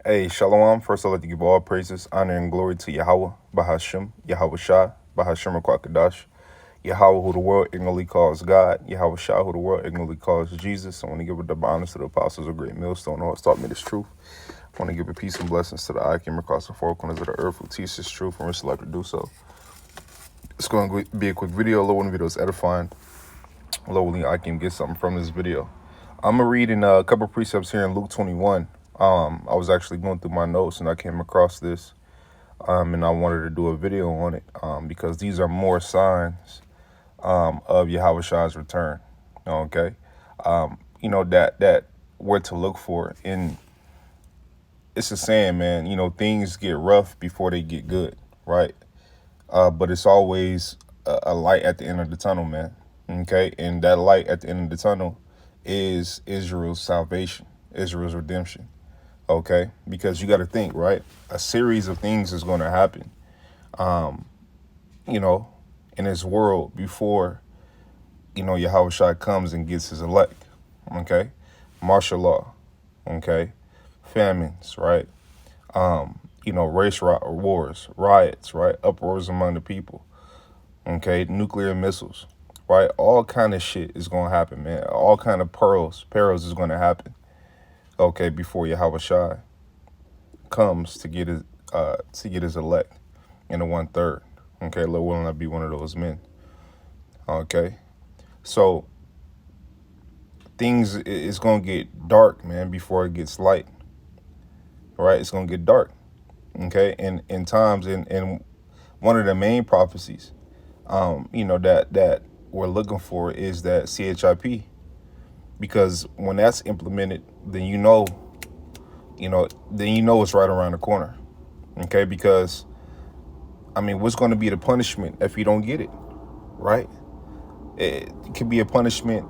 Hey, Shalom. First, I'd like to give all praises, honor, and glory to Yahweh, Bahashim, Yahweh Shah, Bahashim Kwakadash, Yahweh, who the world ignorantly calls God, Yahweh Shah, who the world ignorantly calls Jesus. I want to give a double honors to the apostles of Great Millstone, who has taught me this truth. I want to give a peace and blessings to the I came across the four corners of the earth who teach this truth and wish like to do so. It's going to be a quick video. Although one video is edifying, lowly I can get something from this video. I'm going to read in a couple precepts here in Luke 21. I was actually going through my notes and I came across this, and I wanted to do a video on it, because these are more signs, of Yahweh Shah's return. Okay. That we're to look for. And it's a saying, man, things get rough before they get good. Right. But it's always a light at the end of the tunnel, man. Okay. And that light at the end of the tunnel is Israel's salvation, Israel's redemption. Okay, because you got to think, right? A series of things is going to happen, in this world before, Yahweh Shai comes and gets his elect. Okay, martial law. Okay, famines, right? Race wars, riots, right? Uproars among the people. Okay, nuclear missiles, right? All kind of shit is going to happen, man. All kind of perils is going to happen. Okay, before Yahweh Shai comes to get his elect in the 1/3. Okay, Lord willing, I be one of those men. Okay, so things is gonna get dark, man, before it gets light. Right, it's gonna get dark. Okay, and in times, and one of the main prophecies, that we're looking for is that CHIP, because when that's implemented, then it's right around the corner. Okay, because what's going to be the punishment if you don't get it, right? It could be a punishment.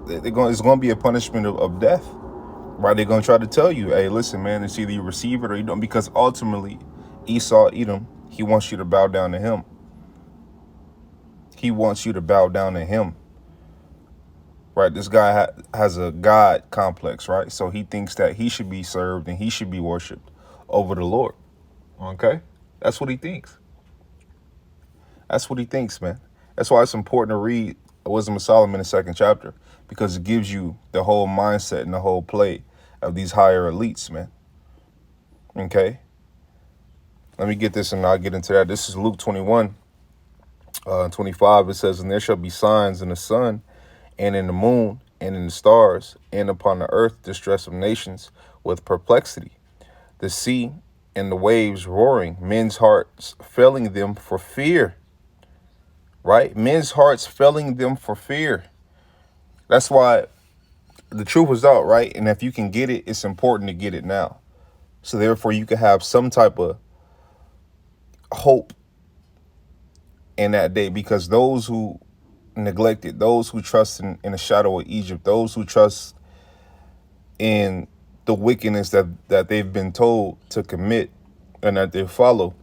It's going to be a punishment of death, right? They're going to try to tell you, hey, listen, man, it's either you receive it or you don't, because ultimately Esau, Edom, he wants you to bow down to him. He wants you to bow down to him, right? This guy has a God complex, right? So he thinks that he should be served and he should be worshipped over the Lord. Okay, that's what he thinks. That's what he thinks, man. That's why it's important to read Wisdom of Solomon, the 2nd chapter, because it gives you the whole mindset and the whole play of these higher elites, man. Okay, let me get this and I'll get into that. This is Luke 21, 25. It says, and there shall be signs in the sun and in the moon and in the stars, and upon the earth distress of nations with perplexity, the sea and the waves roaring, men's hearts failing them for fear. Right? Men's hearts failing them for fear. That's why the truth is out, right? And if you can get it, it's important to get it now. So therefore you can have some type of hope in that day, because those who neglect it, those who trust in the shadow of Egypt, those who trust in the wickedness that they've been told to commit and that they follow,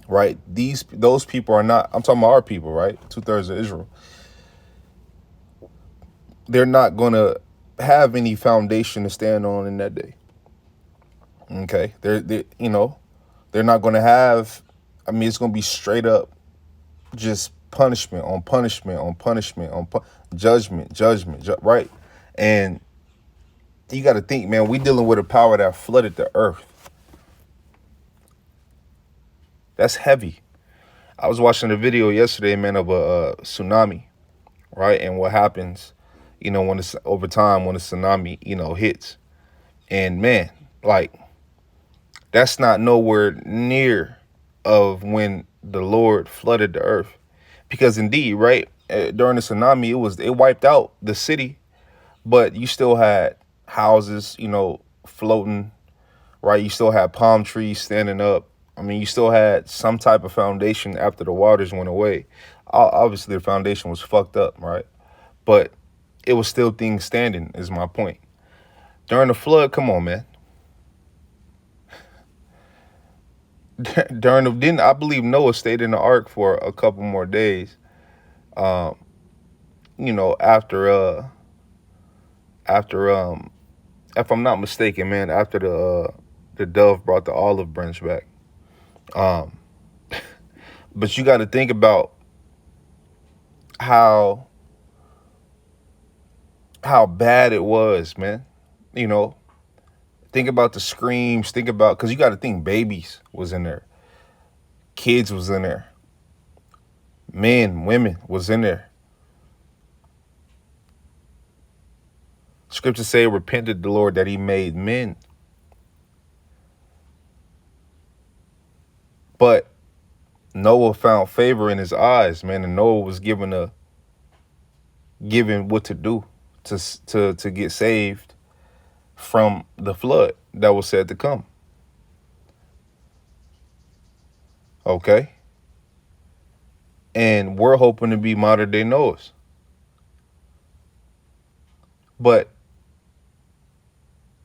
right? Those people are not, I'm talking about our people, right? 2/3 of Israel. They're not going to have any foundation to stand on in that day. Okay. They're not going to have, it's going to be straight up just punishment on punishment on punishment on judgment, right? And you got to think, man, we dealing with a power that flooded the earth. That's heavy. I was watching a video yesterday, man, of a tsunami, right? And what happens, when it's over time, when a tsunami, hits. And man, like, that's not nowhere near of when the Lord flooded the earth. Because indeed, right, during the tsunami, it wiped out the city, but you still had houses, floating, right? You still had palm trees standing up. You still had some type of foundation after the waters went away. Obviously, the foundation was fucked up, right? But it was still things standing, is my point. During the flood, come on, man. Didn't I believe Noah stayed in the ark for a couple more days? After if I'm not mistaken, man, after the dove brought the olive branch back. But you got to think about how bad it was, man. You know, think about the screams. Think about, because you got to think babies was in there. Kids was in there. Men, women was in there. Scriptures say, repented the Lord that he made men. But Noah found favor in his eyes, man, and Noah was given what to do to get saved from the flood that was said to come. Okay? And we're hoping to be modern day Noahs. But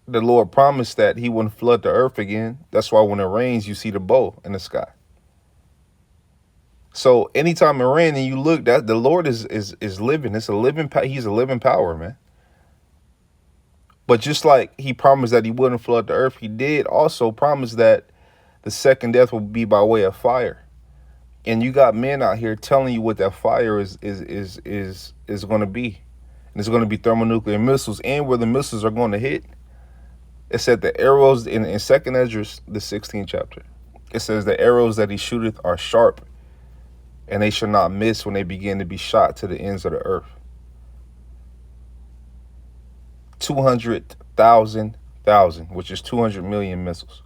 the Lord promised that he wouldn't flood the earth again. That's why when it rains, you see the bow in the sky. So anytime it rains and you look, that the Lord is living. It's a living. He's a living power, man. But just like he promised that he wouldn't flood the earth, he did also promise that the second death will be by way of fire. And you got men out here telling you what that fire is going to be. And it's going to be thermonuclear missiles, and where the missiles are going to hit. It said the arrows in 2nd Esdras, the 16th chapter. It says the arrows that he shooteth are sharp, and they shall not miss when they begin to be shot to the ends of the earth. 200,000, which is 200 million missiles,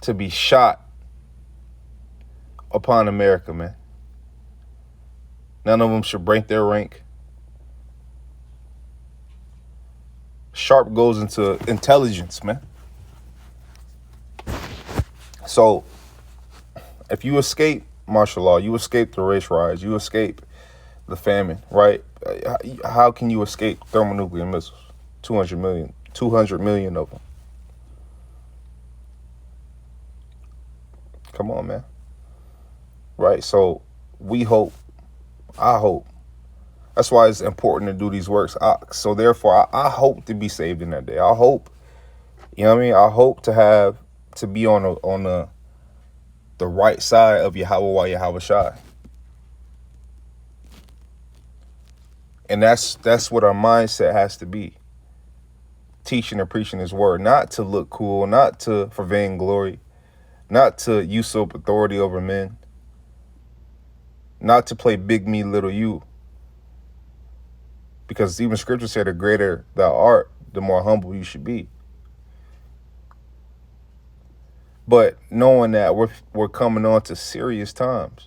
to be shot upon America, man. None of them should break their rank. Sharp goes into intelligence, man. So if you escape martial law, you escape the race riots, you escape the famine, right? How can you escape thermonuclear missiles? 200 million of them. Come on, man. Right? So we hope, I hope. That's why it's important to do these works. So therefore, I hope to be saved in that day. I hope, you know what I mean? I hope to be on the right side of Yahweh Shai. And that's what our mindset has to be. Teaching and preaching his word, not to look cool, not for vainglory, not to usurp authority over men, not to play big me, little you. Because even scripture said, the greater thou art, the more humble you should be. But knowing that we're coming on to serious times.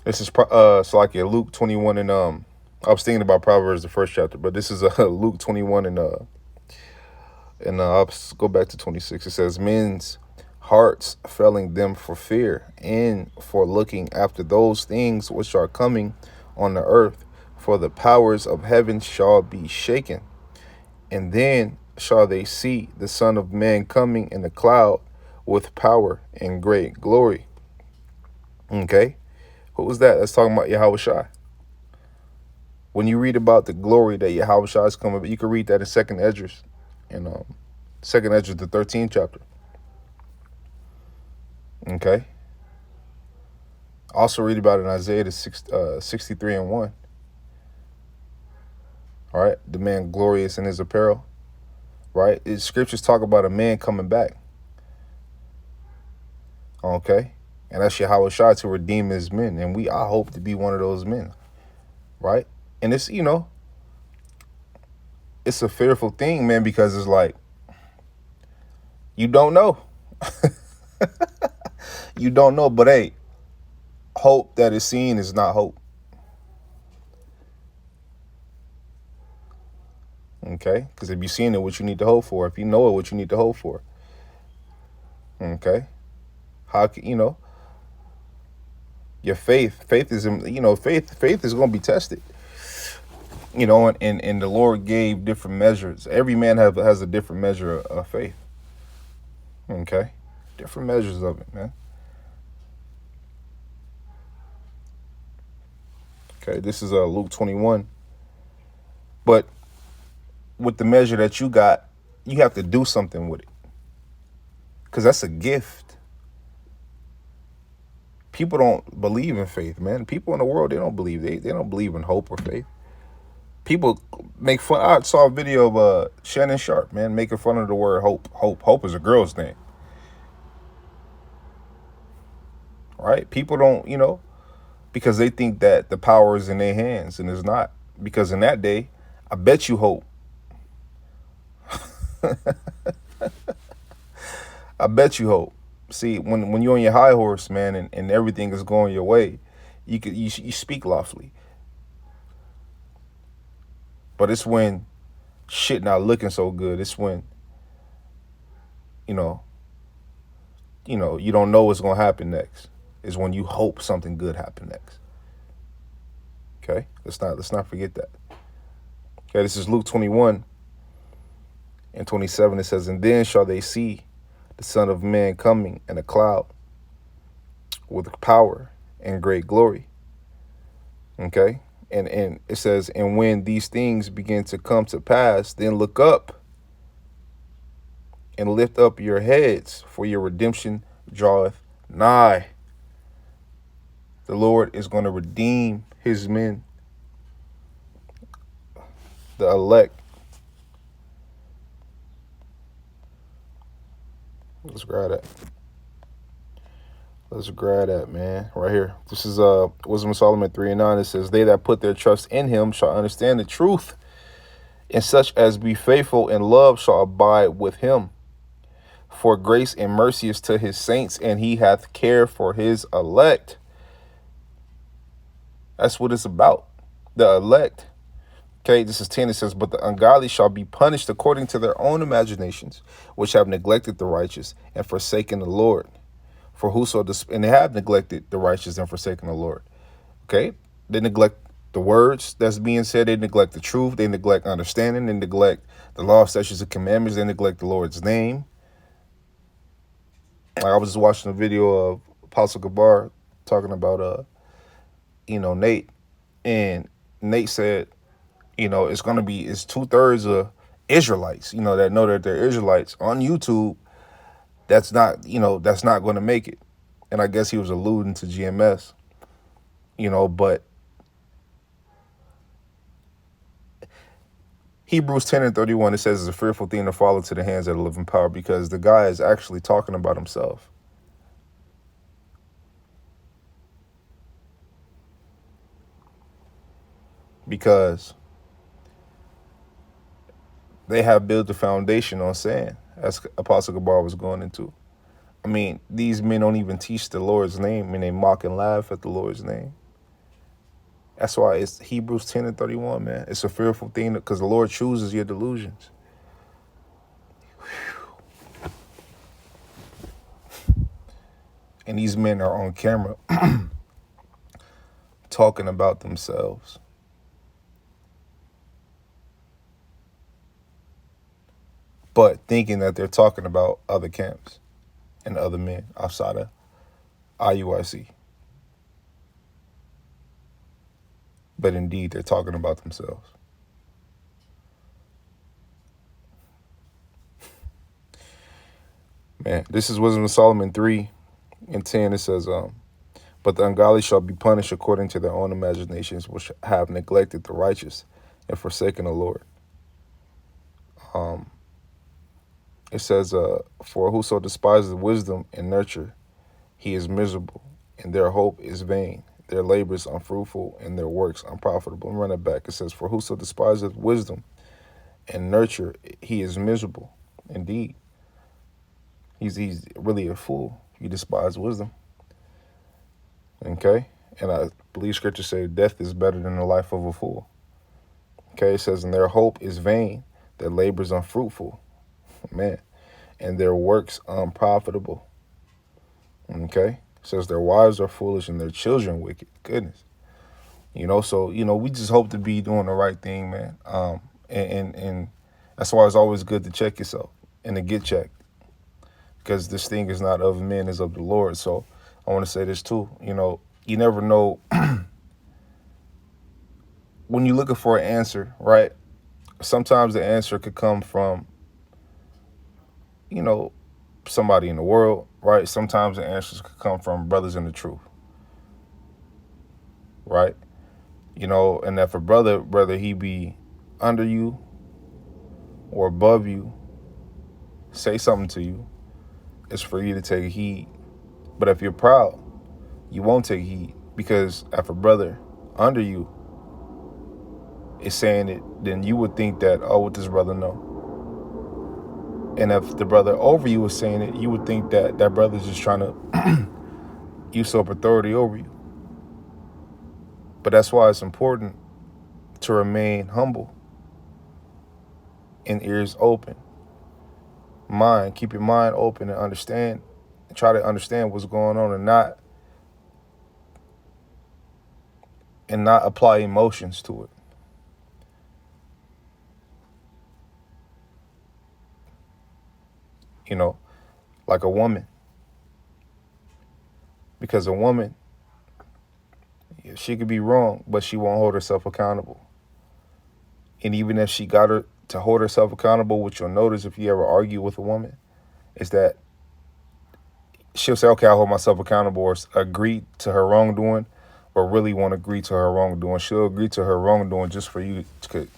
This is so like Luke 21 and I was thinking about Proverbs, the first chapter, but this is Luke 21 and I'll go back to 26. It says, men's hearts failing them for fear and for looking after those things which are coming on the earth, for the powers of heaven shall be shaken. And then shall they see the Son of Man coming in a cloud with power and great glory. Okay. Who was that? That's talking about Yahweh Shai. When you read about the glory that Yahweh Shai is coming, you can read that in 2nd Esdras, in 2nd Esdras, the 13th chapter. Okay. Also read about it in Isaiah, the 63 and 1. All right. The man glorious in his apparel. Right. Scriptures talk about a man coming back. Okay. And that's Yahweh Shai to redeem his men. And I hope to be one of those men. Right. And it's, it's a fearful thing, man, because it's like, you don't know. You don't know. But hey, hope that is seen is not hope. Okay. Because if you've seen it, what you need to hope for. If you know it, what you need to hope for. Okay. How can, your faith is, faith is going to be tested, and the Lord gave different measures. Every man has a different measure of faith. Okay. Different measures of it, man. Okay. This is Luke 21. But with the measure that you got, you have to do something with it. Because that's a gift. People don't believe in faith, man. People in the world, they don't believe. They don't believe in hope or faith. People make fun. I saw a video of Shannon Sharp, man, making fun of the word hope. Hope is a girl's name. Right? People don't, because they think that the power is in their hands, and it's not. Because in that day, I bet you hope. I bet you hope. See, when you're on your high horse, man, and everything is going your way, you speak lawfully. But it's when shit not looking so good. It's when, you don't know what's gonna happen next. Is when you hope something good happen next. Okay, let's not forget that. Okay, this is Luke 21 and 27. It says, "And then shall they see the Son of Man coming in a cloud with power and great glory." Okay, and it says, "And when these things begin to come to pass, then look up and lift up your heads, for your redemption draweth nigh." The Lord is going to redeem his men, the elect. Let's grab that. Let's grab that, man. Right here. This is Wisdom of Solomon 3:9. It says, "They that put their trust in him shall understand the truth, and such as be faithful in love shall abide with him. For grace and mercy is to his saints, and he hath care for his elect." That's what it's about. The elect. Okay, this is 10. It says, "But the ungodly shall be punished according to their own imaginations, which have neglected the righteous and forsaken the Lord. For whoso, and they have neglected the righteous and forsaken the Lord." Okay, they neglect the words that's being said. They neglect the truth. They neglect understanding. They neglect the law, statutes, and commandments. They neglect the Lord's name. Like I was just watching a video of Apostle Gabar talking about Nate, and Nate said, it's 2/3 of Israelites, that know that they're Israelites on YouTube. That's not going to make it. And I guess he was alluding to GMS, but Hebrews 10:31, it says it's a fearful thing to fall into the hands of the living power, because the guy is actually talking about himself. Because they have built the foundation on sand, as Apostle Gabar was going into. I mean, these men don't even teach the Lord's name, and they mock and laugh at the Lord's name. That's why it's Hebrews 10:31, man. It's a fearful thing, because the Lord chooses your delusions. And these men are on camera talking about themselves. But thinking that they're talking about other camps and other men outside of IUIC. But indeed, they're talking about themselves. Man, this is Wisdom of Solomon 3:10. It says, "But the ungodly shall be punished according to their own imaginations, which have neglected the righteous and forsaken the Lord." It says, "For whoso despises wisdom and nurture, he is miserable, and their hope is vain. Their labor is unfruitful, and their works unprofitable." And run it back. It says, "For whoso despises wisdom and nurture, he is miserable." Indeed. He's really a fool. He despises wisdom. Okay? And I believe scripture says death is better than the life of a fool. Okay? It says, "And their hope is vain. Their labor is unfruitful." Man. "And their works unprofitable." Okay? It says their wives are foolish and their children wicked. Goodness. So, we just hope to be doing the right thing, man. And that's why it's always good to check yourself and to get checked. Because this thing is not of men, it's of the Lord. So I want to say this too. You never know when you're looking for an answer, right? Sometimes the answer could come from, you know, somebody in the world, right? Sometimes the answers could come from brothers in the truth, right? You know, and if a brother, whether he be under you or above you, say something to you, it's for you to take heed. But if you're proud, you won't take heed, because if a brother under you is saying it, then you would think that, oh, what does brother know? And if the brother over you is saying it, you would think that that brother's just trying to usurp authority over you. But that's why it's important to remain humble and ears open. Keep your mind open and understand, try to understand what's going on, and not apply emotions to it. You know, like a woman. Because a woman, she could be wrong, but she won't hold herself accountable. And even if she got her to hold herself accountable, what you'll notice if you ever argue with a woman is that she'll say, okay, I'll hold myself accountable, or agree to her wrongdoing, or really won't agree to her wrongdoing. She'll agree to her wrongdoing just for you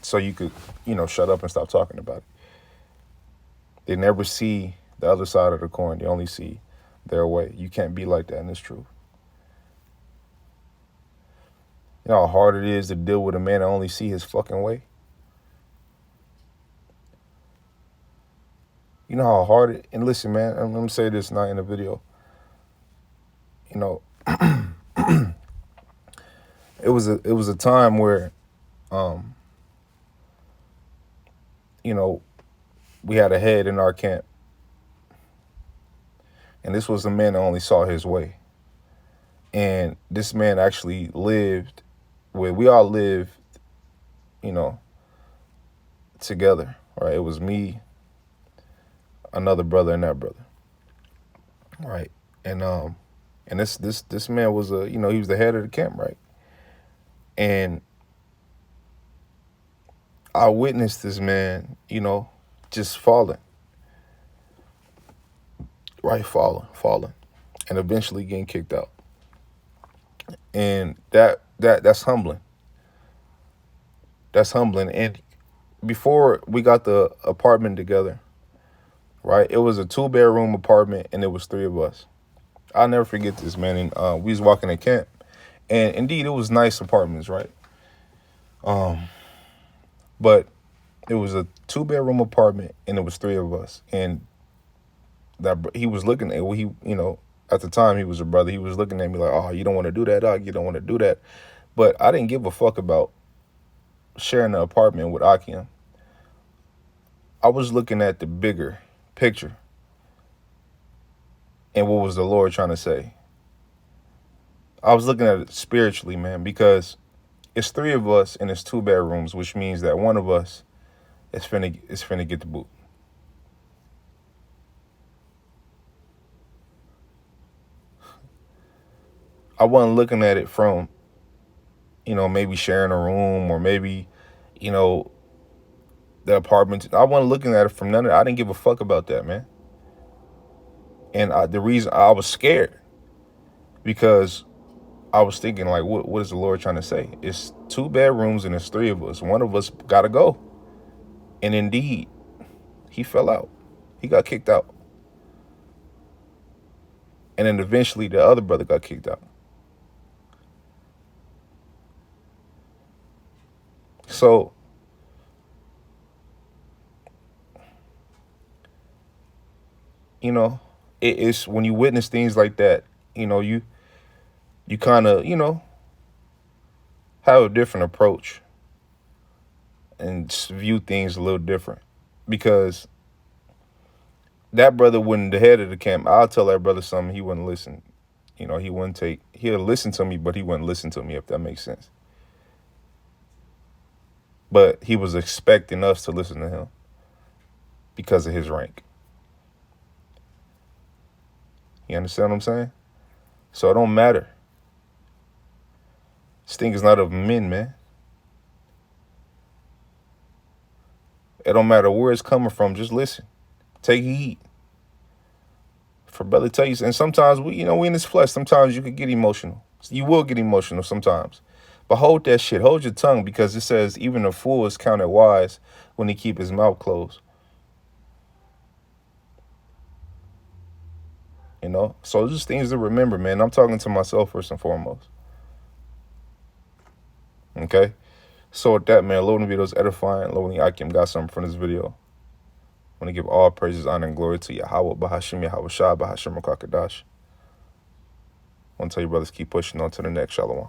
so you could, shut up and stop talking about it. They never see the other side of the coin. They only see their way. You can't be like that in this truth. You know how hard it is to deal with a man that only see his fucking way? You know how hard it, and listen, man, I'm gonna say this not in the video. You know, it was a time where, we had a head in our camp. And this was a man that only saw his way. And this man actually lived where we all lived, together, right? It was me, another brother, and that brother, right? And this man was he was the head of the camp, right? And I witnessed this man, just falling, right? Falling, and eventually getting kicked out. And that's humbling. That's humbling. And before we got the apartment together, right, it was a 2-bedroom apartment, and it was 3 of us. I'll never forget this, man. And we was walking in camp, and indeed, it was nice apartments, right? But it was a 2-bedroom apartment, and it was 3 of us. And that he was looking at at the time he was a brother. He was looking at me like, "Oh, you don't want to do that, dog. You don't want to do that." But I didn't give a fuck about sharing the apartment with Akim. I was looking at the bigger picture and what was the Lord trying to say. I was looking at it spiritually, man, because it's 3 of us and it's 2 bedrooms, which means that one of us is finna get the boot. I wasn't looking at it from, maybe sharing a room or maybe, the apartment. I wasn't looking at it from none of that. I didn't give a fuck about that, man. And the reason I was scared, because I was thinking, like, what is the Lord trying to say? It's 2 bedrooms and it's 3 of us. One of us got to go. And indeed, he fell out. He got kicked out. And then eventually the other brother got kicked out. So it's when you witness things like that, you kind of, have a different approach and view things a little different, because that brother wouldn't, the head of the camp, I'll tell that brother something, he wouldn't listen. He'll listen to me, but he wouldn't listen to me, if that makes sense. But he was expecting us to listen to him because of his rank. You understand what I'm saying? So it don't matter. This thing is not of men, man. It don't matter where it's coming from. Just listen. Take heed. For brother tell you, and sometimes we in this flesh. Sometimes you could get emotional. You will get emotional sometimes. But hold that shit. Hold your tongue, because it says even a fool is counted wise when he keep his mouth closed. So just things to remember, man. I'm talking to myself first and foremost. Okay? So with that, man, Lord, the video is edifying. Lord, I can got something from this video. I want to give all praises, honor, and glory to Yahweh, Bahashim, Yahweh Shah, Bahashim, Rakakadash. I want to tell you, brothers, keep pushing on to the next. Shalom.